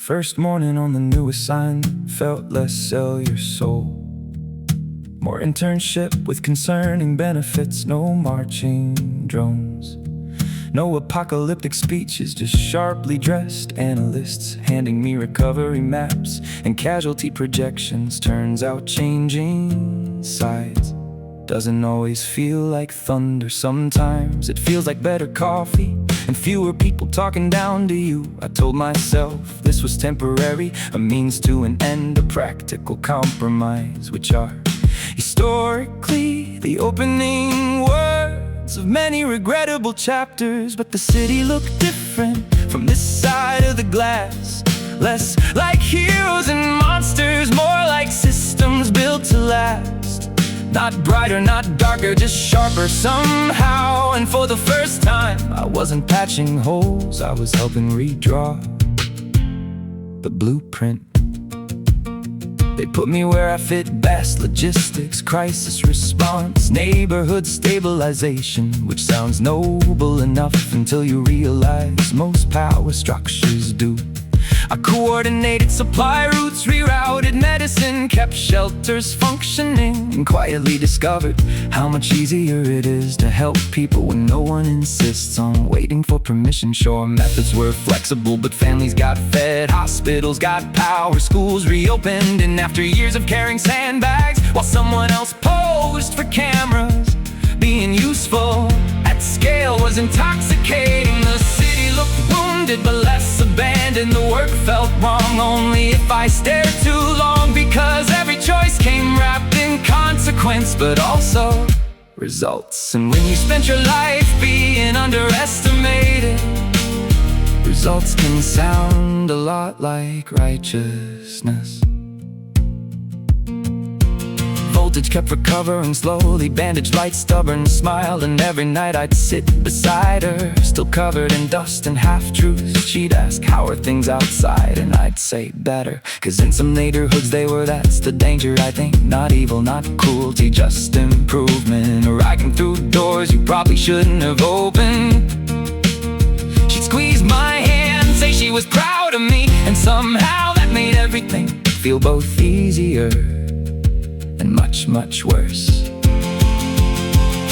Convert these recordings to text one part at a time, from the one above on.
First morning on the new assignment, felt less sell your soul. More internship with concerning benefits, no marching drones. No apocalyptic speeches, just sharply dressed analysts handing me recovery maps and casualty projections. Turns out changing sides doesn't always feel like thunder. Sometimes it feels like better coffee and fewer people talking down to you. I told myself this was temporary, a means to an end, a practical compromise, which are historically the opening words of many regrettable chapters. But the city looked different from this side of the glass. Less like heroes and monsters, more like systems built to last. Not brighter, not darker, just sharper somehow. And for the first time, I wasn't patching holes, I was helping redraw the blueprint. They put me where I fit best: logistics, crisis response, neighborhood stabilization, which sounds noble enough until you realize most power structures do. I coordinated supply routes, rerouted medicine, kept shelters functioning, and quietly discovered how much easier it is to help people when no one insists on waiting for permission. Sure, methods were flexible, but families got fed, hospitals got power, schools reopened, and after years of carrying sandbags while someone else posed for cameras, being useful at scale was intoxicating. The city looked wounded but less abandoned. The work felt wrong only if I stared too long, because every choice came wrapped in consequence, but also results. And when you spent your life being underestimated, results can sound a lot like righteousness. Voltage kept recovering slowly, bandaged light, stubborn smile. And every night I'd sit beside her, still covered in dust and half-truths. She'd ask, how are things outside? And I'd say, better. Cause in some neighborhoods they were, that's the danger, I think. Not evil, not cruelty, just improvement. Or I came through doors you probably shouldn't have opened. She'd squeeze my hand, say she was proud of me, and somehow that made everything feel both easier and much, much worse.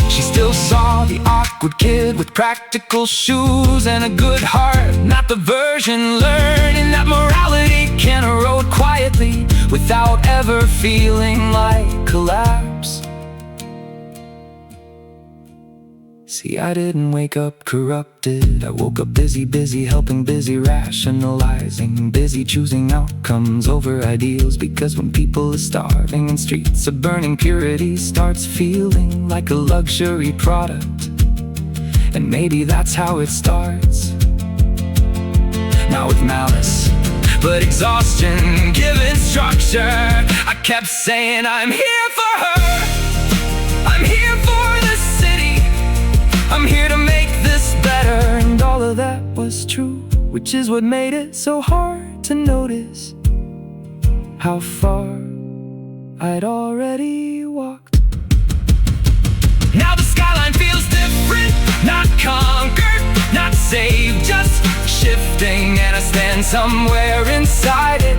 She still saw the awkward kid with practical shoes and a good heart, not the version learning that morality can erode quietly without ever feeling like collapse. See, I didn't wake up corrupted. I woke up busy helping, busy rationalizing, busy choosing outcomes over ideals. Because when people are starving and streets are burning, purity starts feeling like a luxury product. And maybe that's how it starts, not with malice, but exhaustion given structure. I kept saying, I'm here for her, I'm here for the city, I'm here to make this better. And all of that was true, which is what made it so hard to notice how far I'd already walked. Now the skyline feels different, not conquered, not saved, just shifting. And I stand somewhere inside it,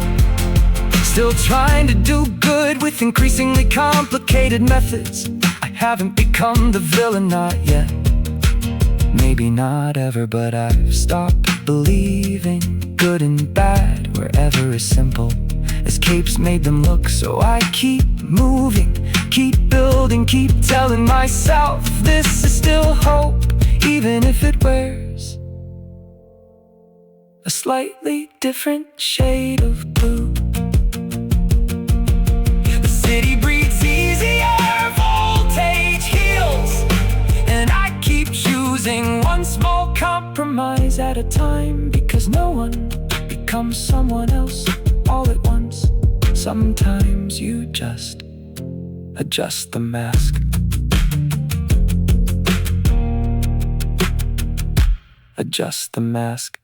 still trying to do good with increasingly complicated methods. I haven't become the villain, not yet. Maybe not ever, but I've stopped believing good and bad wherever is simple. Escapes made them look, so I keep moving, keep building, keep telling myself this is still hope, even if it wears a slightly different shade of blue. The city breathes easier, voltage heals, and I keep choosing one small compromise at a time, because no one becomes someone else all at once. Sometimes you just adjust the mask. Adjust the mask.